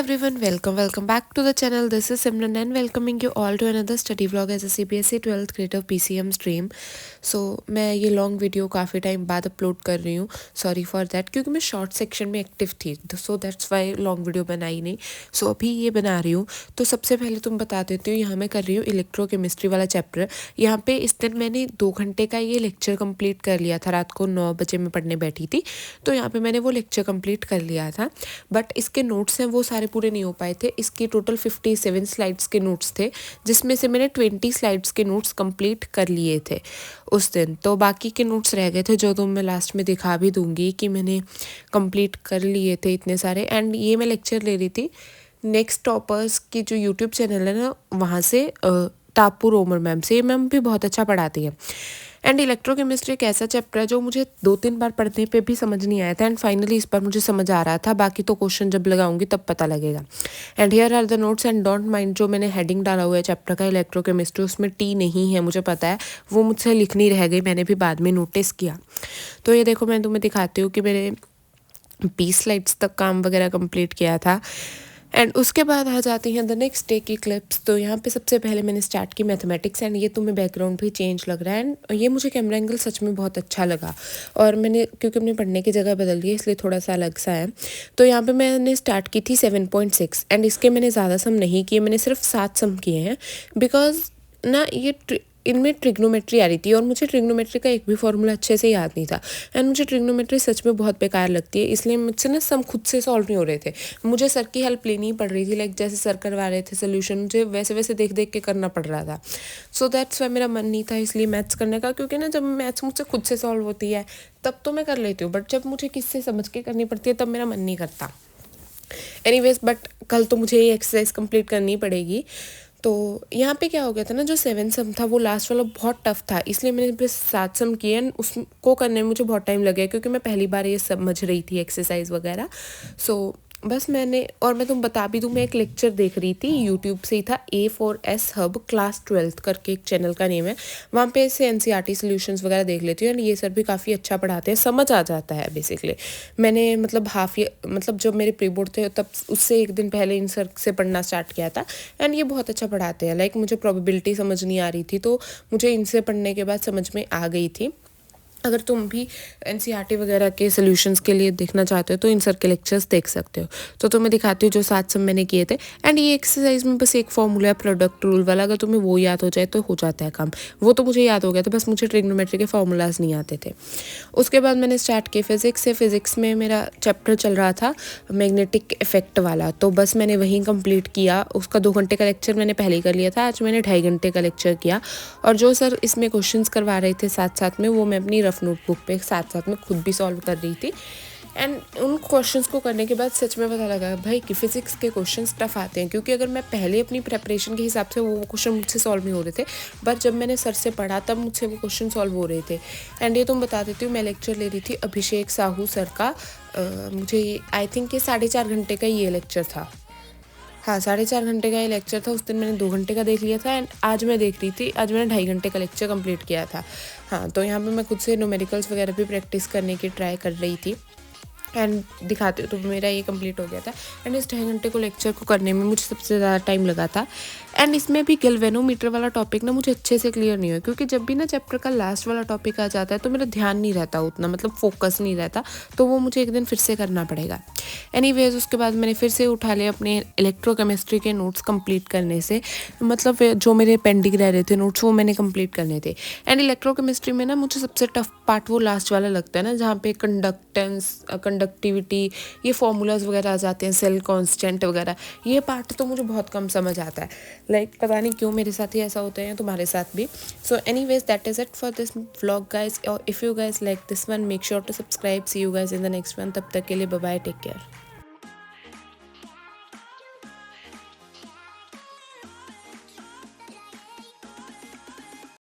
everyone, welcome back to the channel. This is Simran and welcoming you all to another study vlog as a CBSE 12th grade of PCM stream. So मैं ये long video काफ़ी time बाद upload कर रही हूँ. Sorry for that, क्योंकि मैं short section में एक्टिव थी, so that's why long video बनाई नहीं. सो अभी ये बना रही हूँ. तो सबसे पहले तुम बता देती हूँ, यहाँ मैं कर रही हूँ इलेक्ट्रोकेमिस्ट्री वाला चैप्टर. यहाँ पे इस दिन मैंने 2 घंटे का ये लेक्चर कंप्लीट कर लिया था. रात को 9 बजे मैं पढ़ने बैठी थी, तो यहाँ पे मैंने वो लेक्चर कंप्लीट कर लिया था. बट इसके नोट्स हैं वो सारे पूरे नहीं हो पाए थे. इसकी टोटल 57 स्लाइड्स के नोट्स थे, जिसमें से मैंने 20 स्लाइड्स के नोट्स कंप्लीट कर लिए थे उस दिन. तो बाकी के नोट्स रह गए थे, जो तो मैं लास्ट में दिखा भी दूंगी कि मैंने कंप्लीट कर लिए थे इतने सारे. एंड ये मैं लेक्चर ले रही थी नेक्स्ट टॉपर्स की जो यूट्यूब चैनल है ना, वहाँ से तापू रोमर मैम से. ये मैम भी बहुत अच्छा पढ़ाती है. एंड इलेक्ट्रोकेमिस्ट्री एक ऐसा चैप्टर है जो मुझे 2-3 बार पढ़ने पे भी समझ नहीं आया था. एंड फाइनली इस बार मुझे समझ आ रहा था. बाकी तो क्वेश्चन जब लगाऊंगी तब पता लगेगा. And here are the notes. And don't mind, जो मैंने हेडिंग डाला हुआ है चैप्टर का इलेक्ट्रोकेमिस्ट्री, उसमें टी नहीं है, मुझे पता है. वो मुझसे लिखनी रह गई, मैंने भी बाद में नोटिस किया. तो ये देखो, मैं तुम्हें दिखाती हूँ कि मैंने 20 स्लाइड्स तक काम वगैरह कंप्लीट किया था. एंड उसके बाद आ जाती हैं द नेक्स्ट डे की क्लिप्स. तो यहाँ पे सबसे पहले मैंने स्टार्ट की मैथमेटिक्स. एंड ये तुम्हें बैकग्राउंड भी चेंज लग रहा है. एंड ये मुझे कैमरा एंगल सच में बहुत अच्छा लगा, और मैंने क्योंकि अपने पढ़ने की जगह बदल दी है इसलिए थोड़ा सा अलग सा है. तो यहाँ पे मैंने स्टार्ट की थी 7.6. एंड इसके मैंने ज़्यादा सम नहीं किए, मैंने सिर्फ 7 सम किए हैं. बिकॉज ना ये इनमें ट्रिग्नोमेट्री आ रही थी, और मुझे ट्रिग्नोमेट्री का एक भी फॉर्मूला अच्छे से याद नहीं था. एंड मुझे ट्रिग्नोमेट्री सच में बहुत बेकार लगती है, इसलिए मुझसे ना सम खुद से सॉल्व नहीं हो रहे थे. मुझे सर की हेल्प लेनी पड़ रही थी. लाइक जैसे सर करवा रहे थे सोल्यूशन, मुझे वैसे वैसे देख देख के करना पड़ रहा था. सो दैट्स वाई मेरा मन नहीं था इसलिए मैथ्स करने का. क्योंकि ना जब मैथ्स मुझसे खुद से सॉल्व होती है तब तो मैं कर लेती हूँ, बट जब मुझे किससे समझ के करनी पड़ती है तब मेरा मन नहीं करता. एनीवेज, बट कल तो मुझे ये एक्सरसाइज कंप्लीट करनी पड़ेगी. तो यहाँ पे क्या हो गया था ना, जो 7 सम था वो लास्ट वाला बहुत टफ था, इसलिए मैंने बस 7 सम किए. उसको करने में मुझे बहुत टाइम लग गया, क्योंकि मैं पहली बार ये समझ रही थी एक्सरसाइज वगैरह. सो बस मैंने, और मैं तुम बता भी दूँ, मैं एक लेक्चर देख रही थी यूट्यूब से ही था. A4S हब क्लास 12th करके एक चैनल का नेम है. वहाँ पे ऐसे NCERT सॉल्यूशंस वगैरह देख लेती हूँ. एंड ये सर भी काफ़ी अच्छा पढ़ाते हैं, समझ आ जाता है बेसिकली. मैंने मतलब मतलब जब मेरे प्री बोर्ड थे तब उससे एक दिन पहले इन सर से पढ़ना स्टार्ट किया था. एंड ये बहुत अच्छा पढ़ाते हैं. लाइक मुझे प्रोबेबिलिटी समझ नहीं आ रही थी, तो मुझे इनसे पढ़ने के बाद समझ में आ गई थी. अगर तुम भी NCERT वगैरह के सॉल्यूशंस के लिए देखना चाहते हो तो इन सर के लेक्चर्स देख सकते हो. तो तुम्हें दिखाती हूँ जो 7 सम मैंने किए थे. एंड ये एक्सरसाइज में बस एक फॉर्मूला है, प्रोडक्ट रूल वाला. अगर तुम्हें वो याद हो जाए तो हो जाता है काम. वो तो मुझे याद हो गया था, बस मुझे ट्रिग्नोमेट्री के फार्मूलाज नहीं आते थे. उसके बाद मैंने स्टार्ट की फिज़िक्स से. फिज़िक्स में मेरा चैप्टर चल रहा था मैग्नेटिक इफेक्ट वाला, तो बस मैंने वहीं कंप्लीट किया. उसका 2 घंटे का लेक्चर मैंने पहले ही कर लिया था. आज मैंने 2.5 घंटे का लेक्चर किया. और जो सर इसमें क्वेश्चंस करवा रहे थे साथ साथ में, वो मैं अपनी रफ नोटबुक पे साथ साथ में खुद भी सॉल्व कर रही थी. एंड उन क्वेश्चंस को करने के बाद सच में पता लगा भाई कि फिज़िक्स के क्वेश्चंस टफ आते हैं. क्योंकि अगर मैं पहले अपनी प्रेपरेशन के हिसाब से वो क्वेश्चन मुझसे सॉल्व नहीं हो रहे थे, बट जब मैंने सर से पढ़ा तब मुझसे वो क्वेश्चन सॉल्व हो रहे थे. एंड ये तुम बता देती हूँ, मैं लेक्चर ले रही थी अभिषेक साहू सर का. मुझे आई थिंक ये 4.5 घंटे का ये लेक्चर था. हाँ, 4.5 घंटे का ये लेक्चर था. उस दिन मैंने 2 घंटे का देख लिया था. एंड आज मैं देख रही थी, आज मैंने 2.5 घंटे का लेक्चर कंप्लीट किया था. हाँ, तो यहाँ पे मैं खुद से न्यूमेरिकल्स वगैरह भी प्रैक्टिस करने की ट्राई कर रही थी. एंड दिखाती हूँ, तो मेरा ये कंप्लीट हो गया था. एंड इस 2.5 घंटे को लेक्चर को करने में मुझे सबसे ज़्यादा टाइम लगा था. एंड इसमें भी गैल्वेनोमीटर वाला टॉपिक ना मुझे अच्छे से क्लियर नहीं हुआ, क्योंकि जब भी ना चैप्टर का लास्ट वाला टॉपिक आ जाता है तो मेरा ध्यान नहीं रहता उतना, मतलब फोकस नहीं रहता. तो वो मुझे एक दिन फिर से करना पड़ेगा. एनीवेज, उसके बाद मैंने फिर से उठा लिया अपने इलेक्ट्रोकेमिस्ट्री के नोट्स कंप्लीट करने से. मतलब जो मेरे पेंडिंग रह रहे थे नोट्स, वो मैंने कंप्लीट करने थे. एंड इलेक्ट्रोकेमिस्ट्री में ना मुझे सबसे टफ पार्ट वो लास्ट वाला लगता है ना, जहाँ पे कंडक्टेंस, कंडक्टिविटी, ये फॉर्मूलाज वगैरह आ जाते हैं, सेल कांस्टेंट वगैरह. ये पार्ट तो मुझे बहुत कम समझ आता है. लाइक पता नहीं क्यों मेरे साथ ही ऐसा होता है, तुम्हारे साथ भी. So anyways, that is it for this vlog guys. If you guys like this one, make sure to subscribe. See you guys in the next one. तब तक के लिए बाय बाय, टेक केयर.